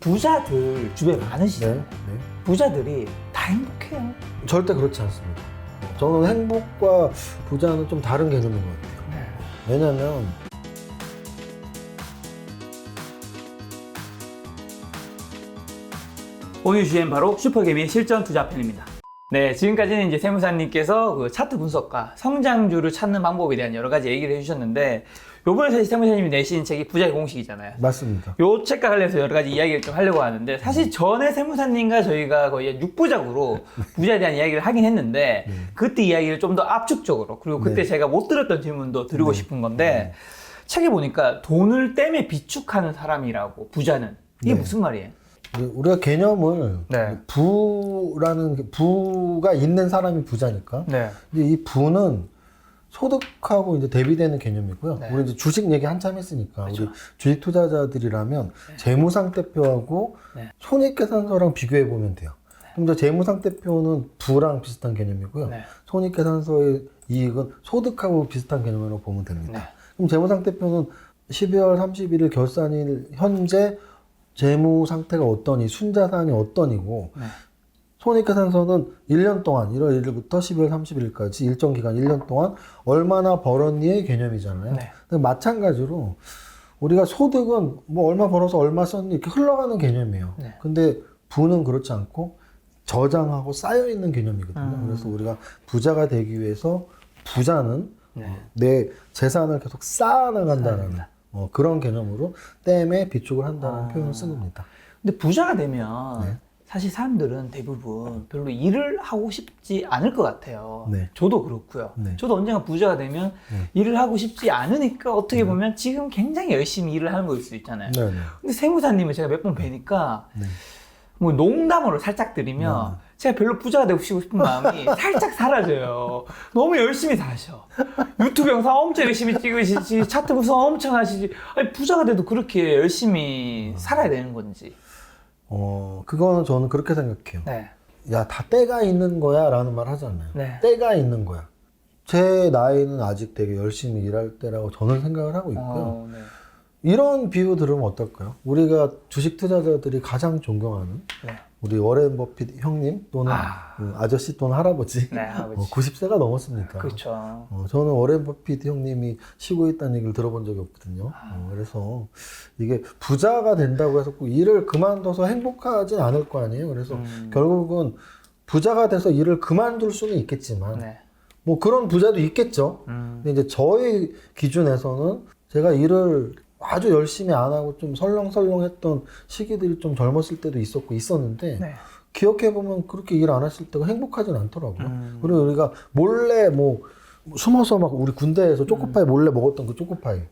부자들 주변에 많으시잖아요. 네. 부자들이 다 행복해요. 절대 그렇지 않습니다. 저는 행복과 부자는 좀 다른 개념인 것 같아요. 왜냐면 오늘 주제는 바로 슈퍼개미의 실전 투자편입니다. 네, 지금까지는 이제 세무사님께서 그 차트 분석과 성장주를 찾는 방법에 대한 여러 가지 얘기를 해주셨는데, 요번에 사실 세무사님이 내신 책이 부자의 공식이잖아요. 맞습니다. 요 책과 관련해서 여러 가지 이야기를 좀 하려고 하는데, 사실 전에 세무사님과 저희가 거의 6부작으로 부자에 대한 이야기를 하긴 했는데, 그때 이야기를 좀 더 압축적으로, 그리고 그때 제가 못 들었던 질문도 드리고 싶은 건데, 책에 보니까 돈을 땜에 비축하는 사람이라고, 부자는. 이게 무슨 말이에요? 우리가 개념을 네. 부가 있는 사람이 부자니까. 네. 근데 이 부는 소득하고 이제 대비되는 개념이고요. 네. 우리 이제 주식 얘기 한참 했으니까 그렇죠. 우리 주식 투자자들이라면 재무상태표하고 네. 손익계산서랑 비교해 보면 돼요. 그럼 이제 재무상태표는 부랑 비슷한 개념이고요. 네. 손익계산서의 이익은 소득하고 비슷한 개념으로 보면 됩니다. 네. 그럼 재무상태표는 12월 31일 결산일 현재 재무 상태가 어떠니, 순자산이 어떠니고, 네. 손익계산서는 1년 동안, 1월 1일부터 12월 31일까지 일정 기간 1년 동안 얼마나 벌었니의 개념이잖아요. 네. 마찬가지로 우리가 소득은 뭐 얼마 벌어서 얼마 썼니 이렇게 흘러가는 개념이에요. 네. 근데 부는 그렇지 않고 저장하고 쌓여있는 개념이거든요. 그래서 우리가 부자가 되기 위해서 부자는 내 재산을 계속 쌓아나간다는 그런 개념으로 댐에 비축을 한다는 표현을 쓴 겁니다. 근데 부자가 되면 사실 사람들은 대부분 별로 일을 하고 싶지 않을 것 같아요. 네. 저도 그렇고요. 네. 저도 언젠가 부자가 되면 일을 하고 싶지 않으니까 어떻게 보면 지금 굉장히 열심히 일을 하는 거일 수도 있잖아요. 네. 근데 세무사님을 제가 몇 번 뵈니까 뭐 농담으로 살짝 드리면 제가 별로 부자가 되고 싶은 마음이 살짝 사라져요. 너무 열심히 사셔. 유튜브 영상 엄청 열심히 찍으시지, 차트 분석 엄청 하시지. 아니, 부자가 돼도 그렇게 열심히 살아야 되는 건지. 그거는 저는 그렇게 생각해요. 네. 야, 다 때가 있는 거야 라는 말 하잖아요. 네. 때가 있는 거야. 제 나이는 아직 되게 열심히 일할 때라고 저는 생각을 하고 있고요. 네. 이런 비유 들으면 어떨까요? 우리가 주식 투자자들이 가장 존경하는 네. 우리 워렌 버핏 형님 또는 아저씨 또는 할아버지, 네, 할아버지. 90세가 넘었으니까. 그렇죠. 저는 워렌 버핏 형님이 쉬고 있다는 얘기를 들어본 적이 없거든요. 그래서 이게 부자가 된다고 해서 꼭 일을 그만둬서 행복하진 않을 거 아니에요. 그래서 결국은 부자가 돼서 일을 그만둘 수는 있겠지만 뭐 그런 부자도 있겠죠. 근데 이제 저의 기준에서는 제가 일을 아주 열심히 안 하고 좀 설렁설렁했던 시기들이 좀 젊었을 때도 있었고 있었는데 기억해보면 그렇게 일 안 했을 때가 행복하진 않더라고요. 그리고 우리가 몰래 뭐 숨어서 막 우리 군대에서 초코파이 몰래 먹었던 그 초코파이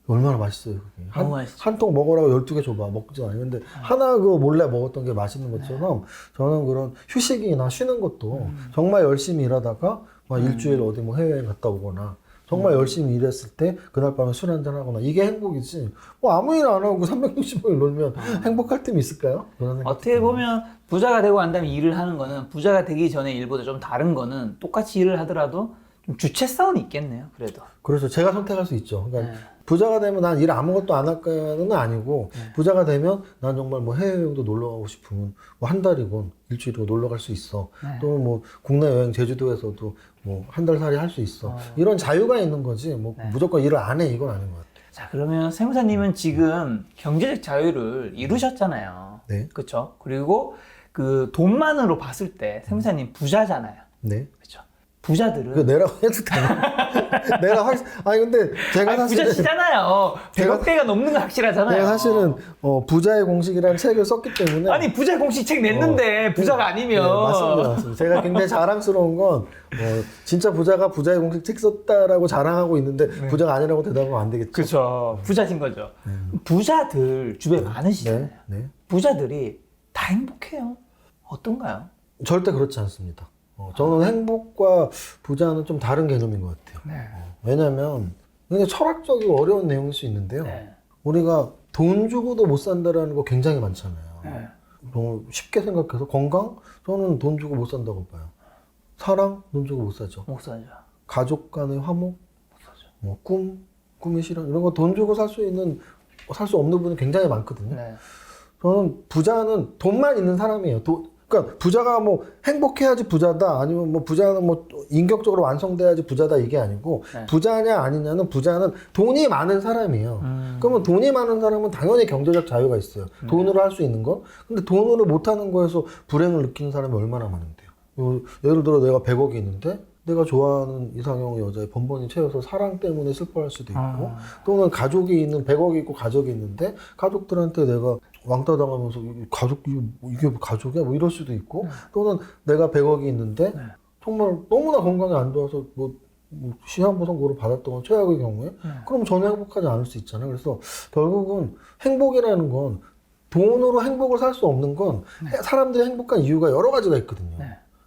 얼마나 맛있어요. 그게. 한 통 먹으라고 12개 줘봐. 먹지 않아요. 근데 하나 그 몰래 먹었던 게 맛있는 것처럼 저는 그런 휴식이나 쉬는 것도 정말 열심히 일하다가 막 일주일 어디 뭐 해외여행 갔다 오거나 정말 열심히 일했을 때 그날 밤에 술 한잔 하거나 이게 행복이지 뭐 아무 일 안 하고 365일 놀면 행복할 틈이 있을까요? 어떻게 보면 부자가 되고 난 다음에 일을 하는 거는 부자가 되기 전에 일보다 좀 다른 거는 똑같이 일을 하더라도 좀 주체성은 있겠네요. 그래도. 그래서 제가 선택할 수 있죠. 그러니까 부자가 되면 난 일 아무것도 안 할까는 아니고 부자가 되면 난 정말 뭐 해외여행도 놀러 가고 싶으면 뭐 한 달이건 일주일이고 놀러 갈 수 있어. 또 뭐 국내 여행 제주도에서도 뭐 한 달 살이 할 수 있어. 이런 자유가 있는 거지. 뭐 무조건 일을 안 해 이건 아닌 것 같아요. 자, 그러면 세무사님은 지금 경제적 자유를 이루셨잖아요. 네. 그렇죠? 그리고 그 돈만으로 봤을 때 세무사님 부자잖아요. 네. 그렇죠? 부자들은 그 내라고 해도 되나? 내가 아니 근데 제가 사실은 부자시잖아요. 100억대가 넘는 거 확실하잖아요. 제가 사실은 부자의 공식이라는 책을 썼기 때문에 아니 부자 공식 책 냈는데 부자가 아니면 맞습니다. 제가 굉장히 자랑스러운 건 진짜 부자가 부자의 공식 책 썼다라고 자랑하고 있는데 부자가 아니라고 대답하면 안 되겠죠. 그렇죠. 부자신 거죠. 부자들 주변에 많으시잖아요. 부자들이 다 행복해요. 어떤가요? 절대 그렇지 않습니다. 저는 행복과 부자는 좀 다른 개념인 것 같아요. 왜냐면 굉장히 철학적이고 어려운 내용일 수 있는데요. 우리가 돈 주고도 못 산다라는 거 굉장히 많잖아요. 너무 쉽게 생각해서 건강? 저는 돈 주고 못 산다고 봐요. 사랑? 돈 주고 못 사죠. 못 사죠. 가족 간의 화목? 못 사죠. 뭐 꿈의 실현? 이런 거 돈 주고 살 수 있는, 살 수 없는 분이 굉장히 많거든요. 저는 부자는 돈만 있는 사람이에요. 그러니까 부자가 뭐 행복해야지 부자다 아니면 뭐 부자는 뭐 인격적으로 완성돼야지 부자다 이게 아니고 네. 부자냐 아니냐는 부자는 돈이 많은 사람이에요. 그러면 돈이 많은 사람은 당연히 경제적 자유가 있어요. 돈으로 할 수 있는 건. 근데 돈으로 못하는 거에서 불행을 느끼는 사람이 얼마나 많은데요. 예를 들어 내가 100억이 있는데 내가 좋아하는 이상형의 여자의 번번이 채워서 사랑 때문에 슬퍼할 수도 있고 또는 가족이 있는 100억이 있고 가족이 있는데 가족들한테 내가 왕따 당하면서 이게 뭐 가족이야? 뭐 이럴 수도 있고 또는 내가 100억이 있는데 정말 너무나 건강이 안 좋아서 뭐 시한부 선고를 받았던 건 최악의 경우에 그럼 전혀 행복하지 않을 수 있잖아요. 그래서 결국은 행복이라는 건 돈으로 행복을 살 수 없는 건 사람들이 행복한 이유가 여러 가지가 있거든요.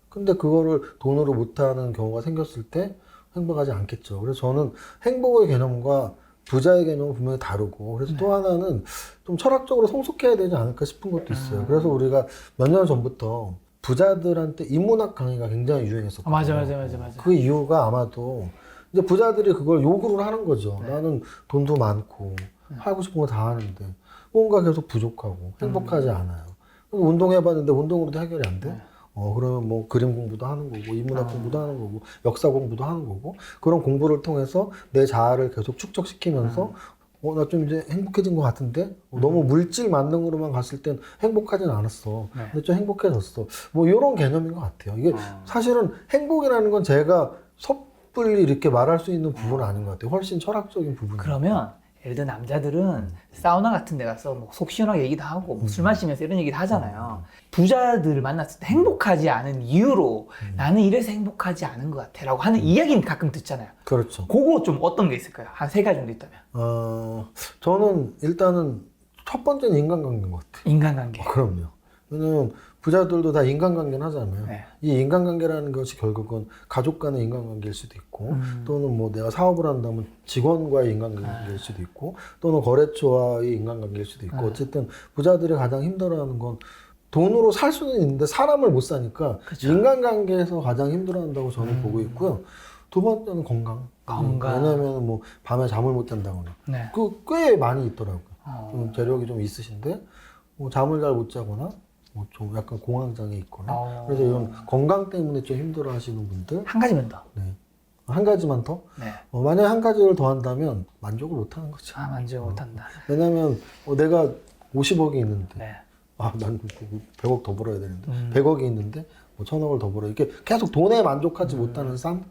근데 그거를 돈으로 못하는 경우가 생겼을 때 행복하지 않겠죠. 그래서 저는 행복의 개념과 부자의 개념은 분명히 다르고 그래서 또 하나는 좀 철학적으로 성숙해야 되지 않을까 싶은 것도 있어요. 그래서 우리가 몇 년 전부터 부자들한테 인문학 강의가 굉장히 유행했었거든요. 맞아. 그 이유가 아마도 이제 부자들이 그걸 요구를 하는 거죠. 나는 돈도 많고 하고 싶은 거 다 하는데 뭔가 계속 부족하고 행복하지 않아요. 운동해봤는데 운동으로도 해결이 안 돼? 그러면 뭐 그림 공부도 하는 거고, 인문학 공부도 하는 거고, 역사 공부도 하는 거고, 그런 공부를 통해서 내 자아를 계속 축적시키면서, 나 좀 이제 행복해진 것 같은데? 너무 물질 만능으로만 갔을 땐 행복하진 않았어. 근데 좀 행복해졌어. 뭐 이런 개념인 것 같아요. 이게 사실은 행복이라는 건 제가 섣불리 이렇게 말할 수 있는 부분은 아닌 것 같아요. 훨씬 철학적인 부분이에요. 그러면 예를 들어 남자들은 사우나 같은 데 가서 뭐 속 시원하게 얘기도 하고 뭐술 마시면서 이런 얘기도 하잖아요. 부자들을 만났을 때 행복하지 않은 이유로 나는 이래서 행복하지 않은 것 같아 라고 하는 이야기는 가끔 듣잖아요. 그렇죠. 그거 좀 어떤 게 있을까요? 한 3가지 정도 있다면. 저는 일단은 첫 번째는 인간관계인 것 같아요. 인간관계. 그럼요. 왜냐면 부자들도 다 인간관계는 하잖아요. 네. 이 인간관계라는 것이 결국은 가족 간의 인간관계일 수도 있고 또는 뭐 내가 사업을 한다면 직원과의 인간관계일 수도 있고 또는 거래처와의 인간관계일 수도 있고 어쨌든 부자들이 가장 힘들어하는 건 돈으로 살 수는 있는데 사람을 못 사니까 그쵸. 인간관계에서 가장 힘들어한다고 저는 보고 있고요. 두 번째는 건강. 왜냐면 뭐 밤에 잠을 못 잔다거나 네. 꽤 많이 있더라고요. 좀 재력이 좀 있으신데 뭐 잠을 잘 못 자거나 뭐 좀 약간 공황장애 있거나 그래서 이런 건강 때문에 좀 힘들어 하시는 분들 한 가지만 더. 네. 한 가지만 더? 네. 만약에 한 가지를 더 한다면 만족을 못 하는 거죠. 만족 못한다. 왜냐면 내가 50억이 있는데 네. 난 100억 더 벌어야 되는데 100억이 있는데 뭐 1000억을 더 벌어야 이렇게 계속 돈에 만족하지 못하는 삶?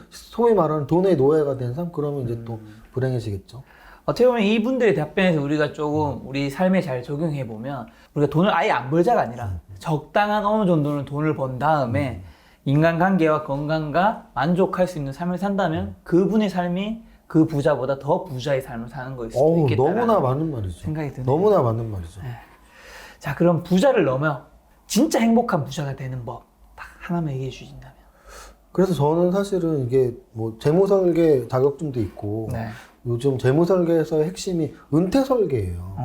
소위 말하는 돈의 노예가 된 삶? 그러면 이제 또 불행해지겠죠. 어떻게 보면 이분들의 답변에서 우리가 조금 우리 삶에 잘 적용해 보면 우리가 돈을 아예 안 벌자가 아니라 적당한 어느 정도는 돈을 번 다음에 인간관계와 건강과 만족할 수 있는 삶을 산다면 그분의 삶이 그 부자보다 더 부자의 삶을 사는 거일 수도 있겠다라는 너무나 맞는 말이죠. 생각이 드네요. 너무나 맞는 말이죠. 네. 자, 그럼 부자를 넘어 진짜 행복한 부자가 되는 법 딱 하나만 얘기해 주신다면. 그래서 저는 사실은 이게 뭐 재무설계 자격증도 있고 네. 요즘 재무설계에서의 핵심이 은퇴설계예요.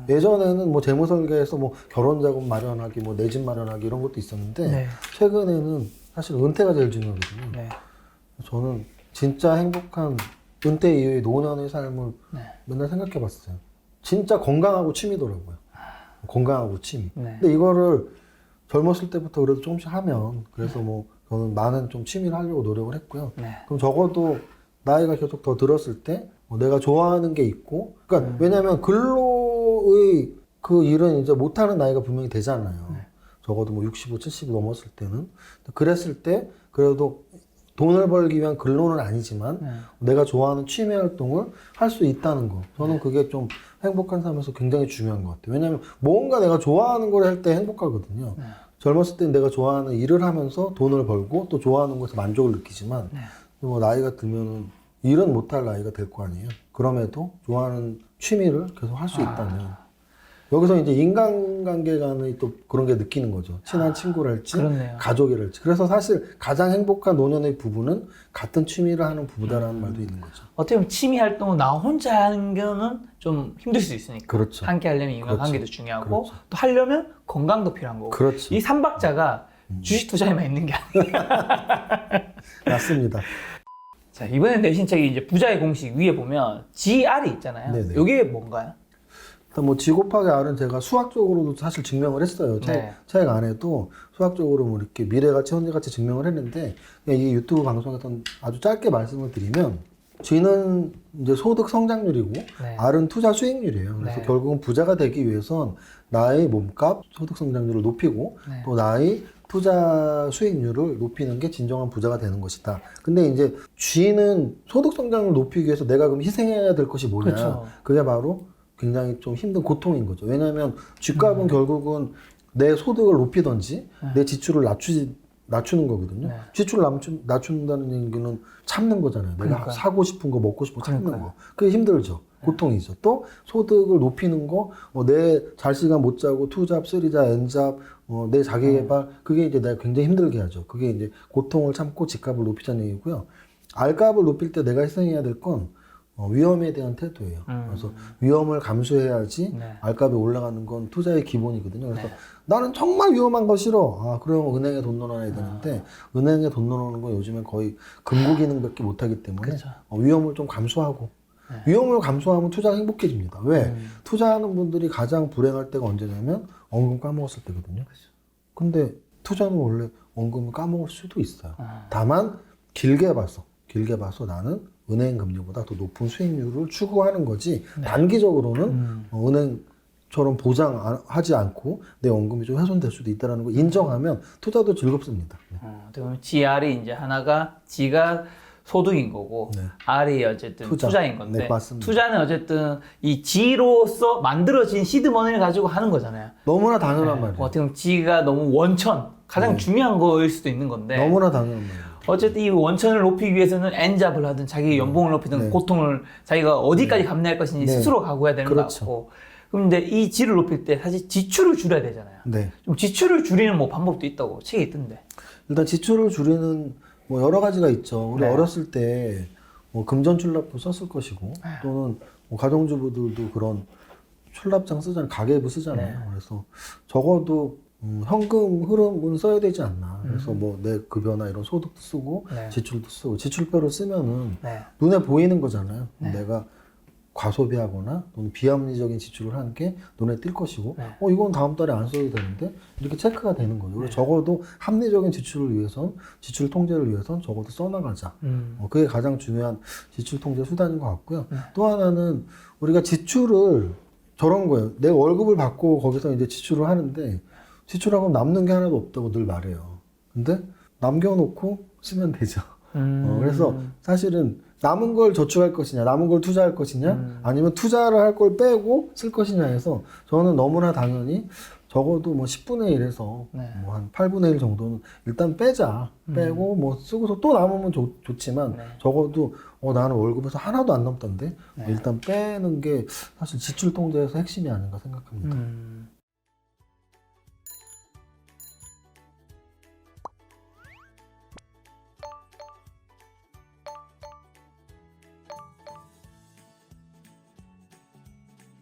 예전에는 뭐 재무설계에서 뭐 결혼자금 마련하기, 뭐 내 집 마련하기 이런 것도 있었는데 네. 최근에는 사실 은퇴가 제일 중요하거든요. 네. 저는 진짜 행복한 은퇴 이후의 노년의 삶을 네. 맨날 생각해봤어요. 진짜 건강하고 취미더라고요. 건강하고 취미. 네. 근데 이거를 젊었을 때부터 그래도 조금씩 하면 그래서 뭐 저는 많은 좀 취미를 하려고 노력을 했고요. 네. 그럼 적어도 나이가 계속 더 들었을 때 내가 좋아하는 게 있고 그러니까 왜냐면 근로의 그 일은 이제 못하는 나이가 분명히 되잖아요. 적어도 뭐 65, 70 넘었을 때는 그랬을 때 그래도 돈을 벌기 위한 근로는 아니지만 내가 좋아하는 취미 활동을 할 수 있다는 거 저는 그게 좀 행복한 삶에서 굉장히 중요한 것 같아요. 왜냐하면 뭔가 내가 좋아하는 걸 할 때 행복하거든요. 젊었을 땐 내가 좋아하는 일을 하면서 돈을 벌고 또 좋아하는 것에서 만족을 느끼지만 뭐 나이가 들면은 일은 못할 나이가 될 거 아니에요. 그럼에도 좋아하는 취미를 계속 할 수 있다면 여기서 이제 인간관계 간의 또 그런 게 느끼는 거죠. 친한 친구랄지 그렇네요. 가족이랄지. 그래서 사실 가장 행복한 노년의 부부는 같은 취미를 하는 부부다라는 말도 있는 거죠. 어떻게 보면 취미 활동은 나 혼자 하는 거는 좀 힘들 수 있으니까. 그렇죠. 함께 하려면 인간관계도 중요하고 그렇죠. 또 하려면 건강도 필요한 거고. 그렇죠. 이 3박자가 주식 투자에만 있는 게 아니에요. 맞습니다. 자, 이번에 내신 책이 이제 부자의 공식 위에 보면 GR이 있잖아요. 네네. 이게 뭔가요? 일단 뭐 G 곱하기 R은 제가 수학적으로도 사실 증명을 했어요. 네. 책 안에도 수학적으로 뭐 이렇게 미래가치, 현재가치 증명을 했는데, 그냥 이 유튜브 방송에서 아주 짧게 말씀을 드리면, G는 이제 소득 성장률이고, 네. R은 투자 수익률이에요. 그래서 네. 결국은 부자가 되기 위해선 나의 몸값, 소득 성장률을 높이고, 네. 또 나의 투자 수익률을 높이는 게 진정한 부자가 되는 것이다. 근데 이제 G는 소득 성장률을 높이기 위해서 내가 그럼 희생해야 될 것이 뭐냐. 그렇죠. 그게 바로 굉장히 좀 힘든 고통인 거죠. 왜냐하면 G값은 결국은 내 소득을 높이든지 내 지출을 낮추는 거거든요. 네. 지출을 낮춘다는 얘기는 참는 거잖아요. 내가 그러니까요. 사고 싶은 거, 먹고 싶은 거 참는 그러니까요. 거. 그게 힘들죠. 고통이죠. 또 소득을 높이는 거, 내 잘 시간 못 자고 투잡, 쓰리잡, N잡, 내 자기 개발, 그게 이제 내가 굉장히 힘들게 하죠. 그게 이제 고통을 참고 집값을 높이자는 얘기고요. R값을 높일 때 내가 희생해야 될 건 위험에 대한 태도예요. 그래서 위험을 감수해야지 네. R값이 올라가는 건 투자의 기본이거든요. 그래서 네. 나는 정말 위험한 거 싫어. 아, 그럼 은행에 돈 넣어놔야 되는데 은행에 돈 넣어놓는 건 요즘엔 거의 금고 기능밖에 못하기 때문에 그렇죠. 위험을 좀 감수하고 위험을 감수하면 투자가 행복해집니다. 왜? 투자하는 분들이 가장 불행할 때가 언제냐면 원금 까먹었을 때거든요. 근데 투자는 원래 원금을 까먹을 수도 있어요. 다만 길게 봐서 나는 은행 금리보다 더 높은 수익률을 추구하는 거지 단기적으로는 은행처럼 보장하지 않고 내 원금이 좀 훼손될 수도 있다는 걸 인정하면 투자도 즐겁습니다. 어떻게 보면 GR이 이제 하나가 G가 소득인 거고 네. R이 어쨌든 투자인 건데 네, 맞습니다. 투자는 어쨌든 이 G로서 만들어진 시드머니를 가지고 하는 거잖아요. 너무나 당연한 말이에요. 어떻게 보면 G가 너무 원천 가장 중요한 거일 수도 있는 건데 너무나 당연한 말이에요. 어쨌든 이 원천을 높이기 위해서는 N잡을 하든 자기 연봉을 높이든 네. 고통을 자기가 어디까지 감내할 것인지 네. 스스로 각오해야 되는 그렇죠. 거 같고 근데 이 G를 높일 때 사실 지출을 줄여야 되잖아요. 네. 좀 지출을 줄이는 뭐 방법도 있다고 책에 있던데. 일단 지출을 줄이는 뭐 여러 가지가 있죠. 우리 네. 어렸을 때 뭐 금전출납부 썼을 것이고 또는 뭐 가정주부들도 그런 출납장 쓰잖아요. 가계부 쓰잖아요. 네. 그래서 적어도 현금 흐름은 써야 되지 않나. 그래서 뭐 내 급여나 이런 소득도 쓰고 네. 지출도 쓰고 지출표를 쓰면은 네. 눈에 보이는 거잖아요. 내가 과소비하거나 또는 비합리적인 지출을 한 게 눈에 띌 것이고 네. 이건 다음 달에 안 써도 되는데 이렇게 체크가 되는 거죠. 그래서 적어도 합리적인 지출을 위해선 지출 통제를 위해선 적어도 써나가자. 그게 가장 중요한 지출 통제 수단인 것 같고요. 또 하나는 우리가 지출을 저런 거예요. 내 월급을 받고 거기서 이제 지출을 하는데 지출하고 남는 게 하나도 없다고 늘 말해요. 근데 남겨놓고 쓰면 되죠. 그래서 사실은 남은 걸 저축할 것이냐, 남은 걸 투자할 것이냐, 아니면 투자를 할 걸 빼고 쓸 것이냐 해서 저는 너무나 당연히 적어도 뭐 10분의 1에서 네. 뭐 한 8분의 1 정도는 일단 빼자. 빼고 뭐 쓰고서 또 남으면 좋지만 네. 적어도 나는 월급에서 하나도 안 남던데 일단 빼는 게 사실 지출 통제에서 핵심이 아닌가 생각합니다.